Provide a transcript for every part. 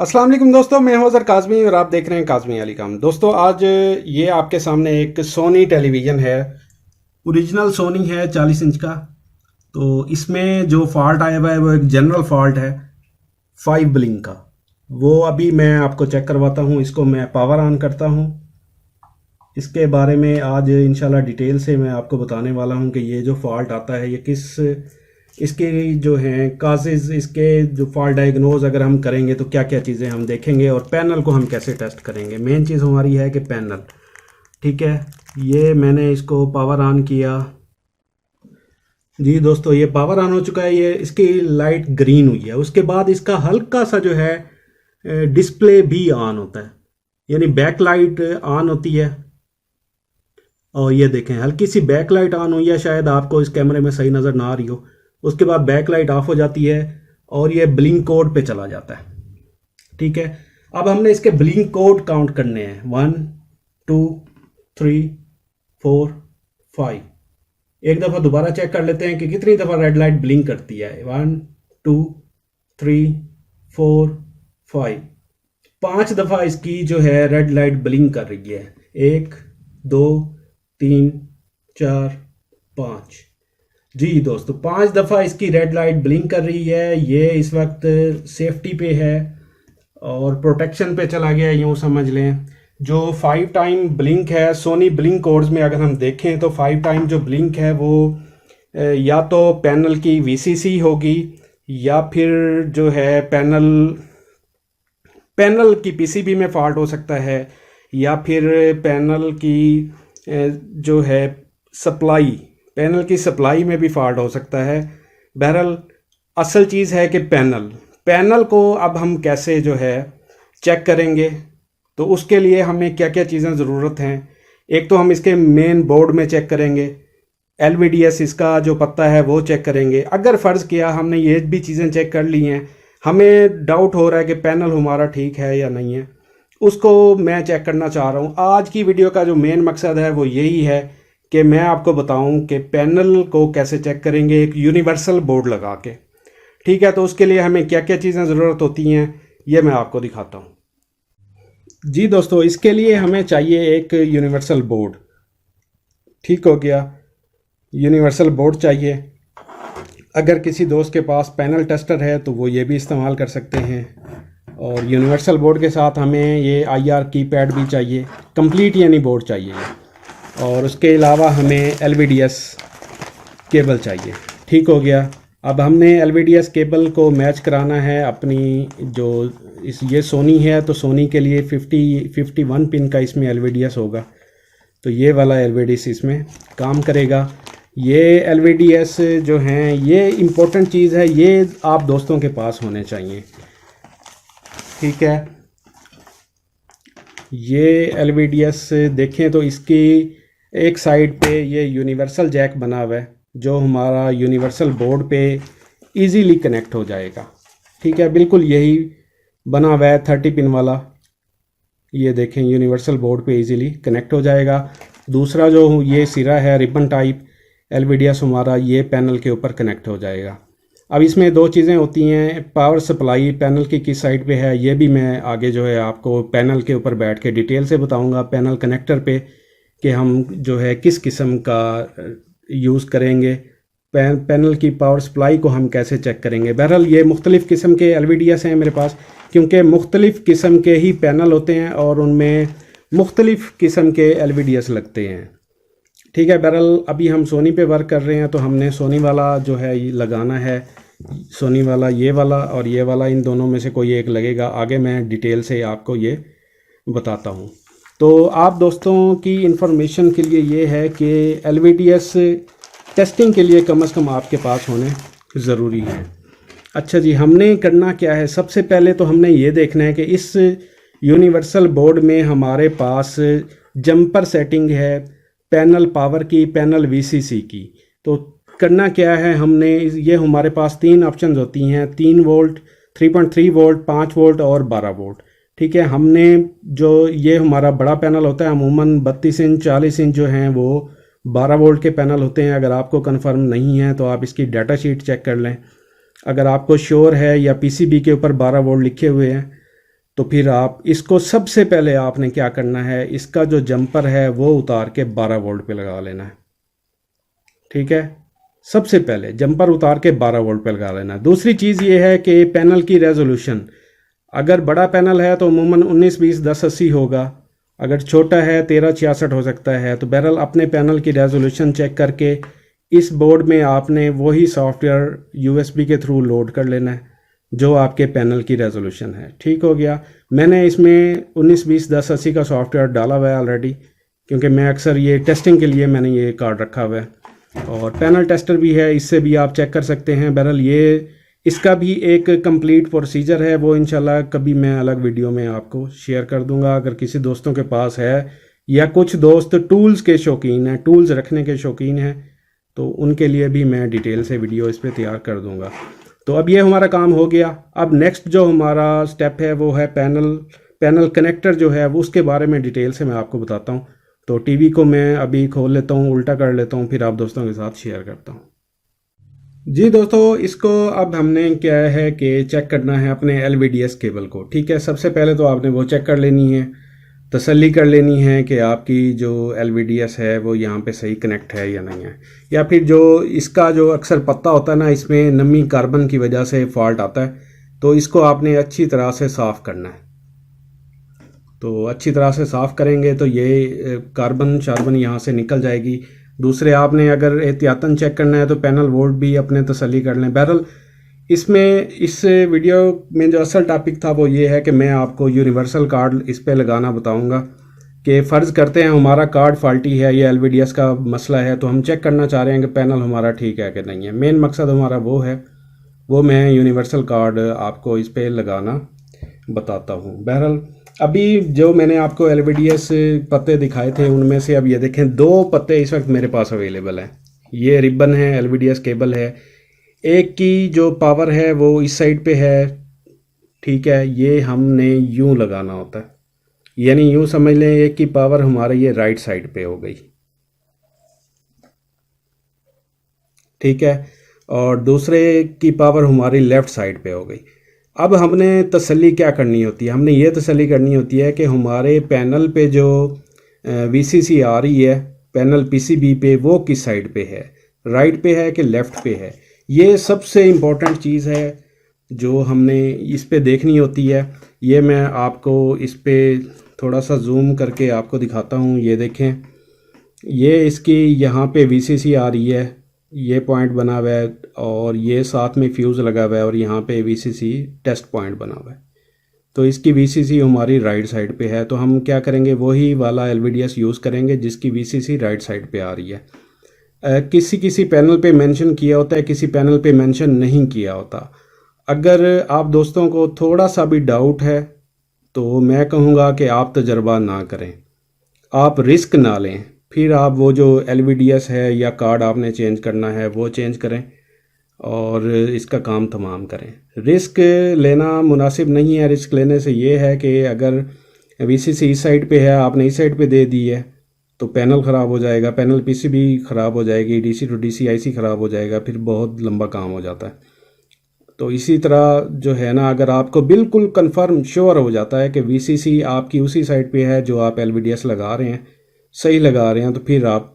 अस्सलाम वालेकुम दोस्तों, मैं हूं अज़हर काज़मी और आप देख रहे हैं काज़मी अली काम। दोस्तों आज ये आपके सामने एक सोनी टेलीविज़न है। ओरिजिनल सोनी है 40 इंच का। तो इसमें जो फॉल्ट आया हुआ है वो एक जनरल फॉल्ट है 5 ब्लिंक का। वो अभी मैं आपको चेक करवाता हूं। इसको मैं पावर ऑन करता हूं। इसके बारे में आज इंशाल्लाह डिटेल से मैं आपको बताने वाला हूं कि ये जो फॉल्ट आता है ये किस इसके जो हैं काजेज़, इसके जो फॉल्ट डायग्नोज अगर हम करेंगे तो क्या क्या चीज़ें हम देखेंगे और पैनल को हम कैसे टेस्ट करेंगे। मेन चीज़ हमारी है कि पैनल, ठीक है। ये मैंने इसको पावर ऑन किया। जी दोस्तों, ये पावर ऑन हो चुका है। ये इसकी लाइट ग्रीन हुई है। उसके बाद इसका हल्का सा जो है डिस्प्ले भी ऑन होता है, यानी बैक लाइट ऑन होती है। और ये देखें हल्की सी बैक लाइट ऑन हुई है, शायद आपको इस कैमरे में सही नज़र ना आ रही हो। उसके बाद बैक लाइट ऑफ हो जाती है और ये ब्लिंक कोड पे चला जाता है, ठीक है। अब हमने इसके ब्लिंक कोड काउंट करने हैं 1 2 3 4 5। एक दफ़ा दोबारा चेक कर लेते हैं कि कितनी दफ़ा रेड लाइट ब्लिंक करती है। 1 2 3 4 5। 5 दफ़ा इसकी जो है रेड लाइट ब्लिंक कर रही है। 1 2 3 4 5। जी दोस्तों, 5 दफ़ा इसकी रेड लाइट ब्लिंक कर रही है। ये इस वक्त सेफ्टी पे है और प्रोटेक्शन पे चला गया, यूँ समझ लें। जो 5 टाइम ब्लिंक है सोनी ब्लिंक कोड्स में अगर हम देखें तो 5 टाइम जो ब्लिंक है वो या तो पैनल की वीसीसी होगी या फिर जो है पैनल की पीसीबी में फॉल्ट हो सकता है, या फिर पैनल की जो है पैनल की सप्लाई में भी फॉल्ट हो सकता है। बहरहाल असल चीज़ है कि पैनल को अब हम कैसे जो है चेक करेंगे, तो उसके लिए हमें क्या क्या चीज़ें ज़रूरत हैं। एक तो हम इसके मेन बोर्ड में चेक करेंगे, LVDS इसका जो पता है वो चेक करेंगे। अगर फ़र्ज़ किया हमने ये भी चीज़ें चेक कर ली हैं, हमें डाउट हो रहा है कि पैनल हमारा ठीक है या नहीं है, उसको मैं चेक करना चाह रहा हूँ। आज की वीडियो का जो मेन मकसद है वो यही है कि मैं आपको बताऊं कि पैनल को कैसे चेक करेंगे एक यूनिवर्सल बोर्ड लगा के, ठीक है। तो उसके लिए हमें क्या क्या चीज़ें ज़रूरत होती हैं ये मैं आपको दिखाता हूं। जी दोस्तों, इसके लिए हमें चाहिए एक यूनिवर्सल बोर्ड, ठीक हो गया। यूनिवर्सल बोर्ड चाहिए। अगर किसी दोस्त के पास पैनल टेस्टर है तो वो ये भी इस्तेमाल कर सकते हैं। और यूनिवर्सल बोर्ड के साथ हमें ये IR कीपैड भी चाहिए, कंप्लीट यानी बोर्ड चाहिए। और उसके अलावा हमें LVDS केबल चाहिए, ठीक हो गया। अब हमने LVDS केबल को मैच कराना है अपनी जो ये सोनी है, तो सोनी के लिए 51 पिन का इसमें LVDS होगा। तो ये वाला LVDS इसमें काम करेगा। ये LVDS जो हैं ये इम्पोर्टेंट चीज़ है, ये आप दोस्तों के पास होने चाहिए, ठीक है। ये LVDS देखें तो इसकी एक साइड पे ये यूनिवर्सल जैक बना हुआ है जो हमारा यूनिवर्सल बोर्ड पे इजीली कनेक्ट हो जाएगा, ठीक है। बिल्कुल यही बना हुआ है 30 पिन वाला। ये देखें यूनिवर्सल बोर्ड पे इजीली कनेक्ट हो जाएगा। दूसरा जो ये सिरा है रिबन टाइप LVDS हमारा, ये पैनल के ऊपर कनेक्ट हो जाएगा। अब इसमें 2 चीज़ें होती हैं, पावर सप्लाई पैनल की किस साइड पे है ये भी मैं आगे जो है आपको पैनल के ऊपर बैठ के डिटेल से बताऊंगा। पैनल कनेक्टर पे कि हम जो है किस किस्म का यूज़ करेंगे, पैनल की पावर सप्लाई को हम कैसे चेक करेंगे। बहरहाल ये मुख्तलिफ़ किस्म के LVDS हैं मेरे पास, क्योंकि मुख्तलिफ़ किस्म के ही पैनल होते हैं और उनमें मुख्तलिफ़ किस्म के LVDS लगते हैं, ठीक है। बहरहाल अभी हम सोनी पे वर्क कर रहे हैं तो हमने सोनी वाला जो है ये लगाना है। सोनी वाला ये वाला और ये वाला, इन दोनों में से कोई एक लगेगा। आगे मैं डिटेल से आपको ये बताता हूँ। तो आप दोस्तों की इंफॉर्मेशन के लिए ये है कि LVDS टेस्टिंग के लिए कम से कम आपके पास होने ज़रूरी है। अच्छा जी, हमने करना क्या है, सबसे पहले तो हमने ये देखना है कि इस यूनिवर्सल बोर्ड में हमारे पास जंपर सेटिंग है पैनल पावर की, पैनल VCC की। तो करना क्या है, हमने ये हमारे पास 3 ऑप्शंस होती हैं, 3 वोल्ट, 3.3 वोल्ट, 5 वोल्ट और 12 वोल्ट, ठीक है। हमने जो ये हमारा बड़ा पैनल होता है अमूमन 32 इंच 40 इंच जो हैं वो 12 वोल्ट के पैनल होते हैं। अगर आपको कंफर्म नहीं है तो आप इसकी डाटा शीट चेक कर लें। अगर आपको श्योर है या PCB के ऊपर 12 वोल्ट लिखे हुए हैं तो फिर आप इसको सबसे पहले आपने क्या करना है, इसका जो जंपर है वो उतार के 12 वोल्ट पे लगा लेना है। ठीक है, सबसे पहले जंपर उतार के 12 वोल्ट पे लगा लेना है। दूसरी चीज़ ये है कि पैनल की रेजोल्यूशन, अगर बड़ा पैनल है तो अमूमन 1920-1080 होगा, अगर छोटा है 1366 हो सकता है। तो बहरहाल अपने पैनल की रेजोल्यूशन चेक करके इस बोर्ड में आपने वही सॉफ्टवेयर यूएसबी के थ्रू लोड कर लेना है जो आपके पैनल की रेजोल्यूशन है। ठीक हो गया। मैंने इसमें 1920-1080 का सॉफ्टवेयर डाला हुआ है ऑलरेडी, क्योंकि मैं अक्सर ये टेस्टिंग के लिए मैंने ये कार्ड रखा हुआ है, और पैनल टेस्टर भी है, इससे भी आप चेक कर सकते हैं। बहरहाल ये इसका भी एक कंप्लीट प्रोसीजर है, वो इंशाल्लाह कभी मैं अलग वीडियो में आपको शेयर कर दूंगा। अगर किसी दोस्तों के पास है या कुछ दोस्त टूल्स के शौकीन हैं, टूल्स रखने के शौकीन हैं, तो उनके लिए भी मैं डिटेल से वीडियो इस पर तैयार कर दूंगा। तो अब ये हमारा काम हो गया। अब नेक्स्ट जो हमारा स्टेप है वो है पैनल कनेक्टर जो है वो, उसके बारे में डिटेल से मैं आपको बताता हूँ। तो टीवी को मैं अभी खोल लेता हूँ, उल्टा कर लेता हूँ, फिर आप दोस्तों के साथ शेयर करता हूँ। जी दोस्तों, इसको अब हमने क्या है कि चेक करना है अपने LVDS केबल को। ठीक है, सबसे पहले तो आपने वो चेक कर लेनी है, तसल्ली कर लेनी है कि आपकी जो LVDS है वो यहाँ पे सही कनेक्ट है या नहीं है, या फिर जो इसका जो अक्सर पत्ता होता है ना, इसमें नमी कार्बन की वजह से फॉल्ट आता है, तो इसको आपने अच्छी तरह से साफ़ करना है। तो अच्छी तरह से साफ़ करेंगे तो ये कार्बन शार्बन यहाँ से निकल जाएगी। दूसरे आपने अगर एहतियातन चेक करना है तो पैनल वोल्ट भी अपने तसल्ली कर लें। बहरहाल इसमें इस वीडियो में जो असल टॉपिक था वो ये है कि मैं आपको यूनिवर्सल कार्ड इस पे लगाना बताऊंगा कि फ़र्ज़ करते हैं हमारा कार्ड फॉल्टी है, ये LVDS का मसला है, तो हम चेक करना चाह रहे हैं कि पैनल हमारा ठीक है कि नहीं है। मेन मकसद हमारा वो है, वो मैं यूनिवर्सल कार्ड आपको इस पे लगाना बताता हूँ। बहरहाल अभी जो मैंने आपको LVDS पत्ते दिखाए थे उनमें से अब ये देखें 2 पत्ते इस वक्त मेरे पास अवेलेबल हैं। ये रिबन है, LVDS केबल है। एक की जो पावर है वो इस साइड पे है, ठीक है, ये हमने यूं लगाना होता है, यानी यूं समझ लें एक की पावर हमारे ये राइट साइड पे हो गई, ठीक है, और दूसरे की पावर हमारी लेफ़्ट साइड पे हो गई। अब हमने तसल्ली क्या करनी होती है, हमने ये तसल्ली करनी होती है कि हमारे पैनल पे जो VCC आ रही है पैनल PCB पे, वो किस साइड पे है, राइट पे है कि लेफ़्ट पे है। ये सबसे इम्पोर्टेंट चीज़ है जो हमने इस पे देखनी होती है। ये मैं आपको इस पे थोड़ा सा जूम करके आपको दिखाता हूँ। ये देखें, ये इसकी यहाँ पे VCC आ रही है, ये पॉइंट बना हुआ है, और ये साथ में फ्यूज़ लगा हुआ है, और यहाँ पे VCC टेस्ट पॉइंट बना हुआ है। तो इसकी VCC हमारी राइट साइड पे है, तो हम क्या करेंगे, वही वाला LVDS यूज़ करेंगे जिसकी VCC राइट साइड पे आ रही है। किसी किसी पैनल पे मेंशन किया होता है, किसी पैनल पे मेंशन नहीं किया होता। अगर आप दोस्तों को थोड़ा सा भी डाउट है तो मैं कहूँगा कि आप तजर्बा ना करें, आप रिस्क ना लें, फिर आप वो जो LVDS है या कार्ड आपने चेंज करना है वो चेंज करें और इसका काम तमाम करें। रिस्क लेना मुनासिब नहीं है। रिस्क लेने से ये है कि अगर VCC इस साइड पे है, आपने इस साइड पे दे दी है, तो पैनल ख़राब हो जाएगा, पैनल PCB ख़राब हो जाएगी, DC to DC IC ख़राब हो जाएगा, फिर बहुत लंबा काम हो जाता है। तो इसी तरह जो है ना, अगर आपको बिल्कुल कंफर्म श्योर हो जाता है कि VCC आपकी उसी साइड पे है जो आप LVDS लगा रहे हैं, सही लगा रहे हैं, तो फिर आप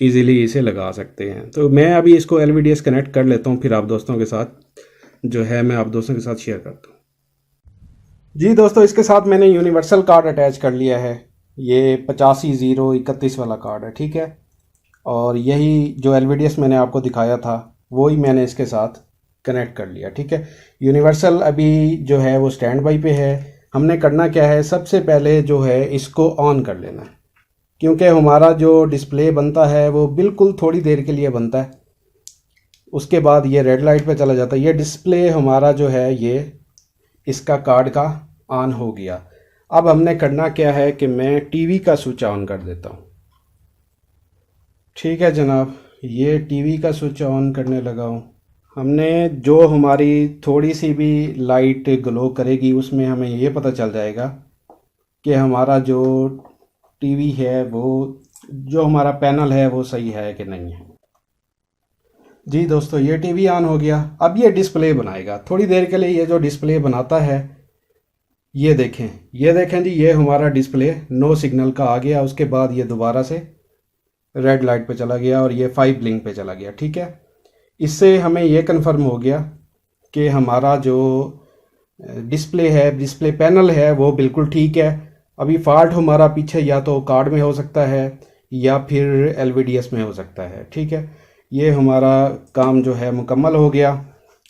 इजीली इसे लगा सकते हैं। तो मैं अभी इसको LVDS कनेक्ट कर लेता हूँ, फिर आप दोस्तों के साथ जो है मैं आप दोस्तों के साथ शेयर करता हूँ। जी दोस्तों, इसके साथ मैंने यूनिवर्सल कार्ड अटैच कर लिया है। ये 85-0-31 वाला कार्ड है, ठीक है, और यही जो LVDS मैंने आपको दिखाया था वही मैंने इसके साथ कनेक्ट कर लिया, ठीक है। यूनिवर्सल अभी जो है वो स्टैंड बाई पे है। हमने करना क्या है, सबसे पहले जो है इसको ऑन कर लेना है, क्योंकि हमारा जो डिस्प्ले बनता है वो बिल्कुल थोड़ी देर के लिए बनता है, उसके बाद ये रेड लाइट पे चला जाता है। ये डिस्प्ले हमारा जो है ये इसका कार्ड का ऑन हो गया। अब हमने करना क्या है कि मैं टीवी का स्विच ऑन कर देता हूँ, ठीक है जनाब, ये टीवी का स्विच ऑन करने लगा हूँ। हमने जो हमारी थोड़ी सी भी लाइट ग्लो करेगी उसमें हमें ये पता चल जाएगा कि हमारा जो टीवी है वो, जो हमारा पैनल है वो सही है कि नहीं है। जी दोस्तों, ये टीवी ऑन हो गया। अब ये डिस्प्ले बनाएगा थोड़ी देर के लिए। ये जो डिस्प्ले बनाता है ये देखें जी, ये हमारा डिस्प्ले नो सिग्नल का आ गया। उसके बाद ये दोबारा से रेड लाइट पे चला गया और ये 5 ब्लिंक पे चला गया। ठीक है, इससे हमें ये कंफर्म हो गया कि हमारा जो डिस्प्ले है, डिस्प्ले पैनल है, वो बिल्कुल ठीक है। अभी फॉल्ट हमारा पीछे या तो कार्ड में हो सकता है या फिर एलवीडीएस में हो सकता है। ठीक है, ये हमारा काम जो है मुकम्मल हो गया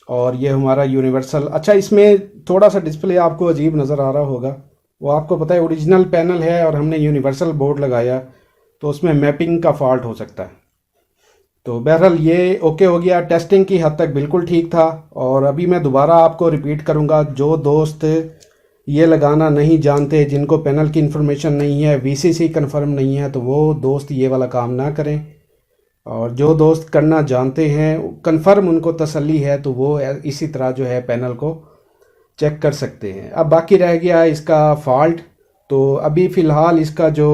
और ये हमारा यूनिवर्सल। अच्छा, इसमें थोड़ा सा डिस्प्ले आपको अजीब नज़र आ रहा होगा, वो आपको पता है ओरिजिनल पैनल है और हमने यूनिवर्सल बोर्ड लगाया, तो उसमें मैपिंग का फॉल्ट हो सकता है। तो बहरहाल ये ओके हो गया, टेस्टिंग की हद तक बिल्कुल ठीक था। और अभी मैं दोबारा आपको रिपीट करूंगा, जो दोस्त ये लगाना नहीं जानते, जिनको पैनल की इन्फॉर्मेशन नहीं है, वीसीसी कंफर्म नहीं है, तो वो दोस्त ये वाला काम ना करें। और जो दोस्त करना जानते हैं, कंफर्म उनको तसल्ली है, तो वो इसी तरह जो है पैनल को चेक कर सकते हैं। अब बाकी रह गया इसका फॉल्ट। तो अभी फ़िलहाल इसका जो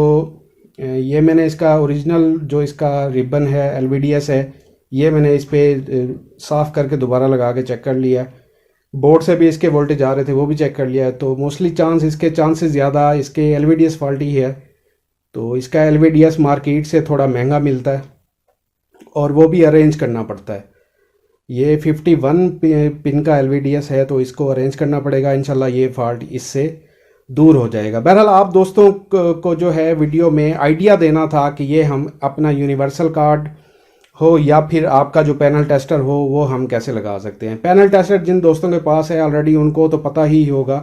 ये मैंने इसका ओरिजिनल जो इसका रिबन है, एलवीडीएस है, ये मैंने इस पर साफ़ करके दोबारा लगा के चेक कर लिया। बोर्ड से भी इसके वोल्टेज आ रहे थे, वो भी चेक कर लिया है। तो मोस्टली चांसेस ज़्यादा इसके एलवीडीएस फॉल्टी है। तो इसका एलवीडीएस मार्केट से थोड़ा महंगा मिलता है और वो भी अरेंज करना पड़ता है। ये 51 पिन का एलवीडीएस है, तो इसको अरेंज करना पड़ेगा। इंशाल्लाह ये फॉल्ट इससे दूर हो जाएगा। बहरहाल आप दोस्तों को जो है वीडियो में आइडिया देना था कि ये हम अपना यूनिवर्सल कार्ड हो या फिर आपका जो पैनल टेस्टर हो, वो हम कैसे लगा सकते हैं। पैनल टेस्टर जिन दोस्तों के पास है ऑलरेडी, उनको तो पता ही होगा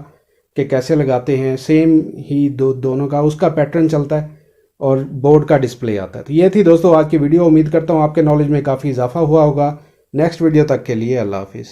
कि कैसे लगाते हैं। सेम ही दोनों का उसका पैटर्न चलता है और बोर्ड का डिस्प्ले आता है। तो ये थी दोस्तों आज की वीडियो। उम्मीद करता हूँ आपके नॉलेज में काफ़ी इजाफा हुआ होगा। नेक्स्ट वीडियो तक के लिए अल्लाह हाफिज़।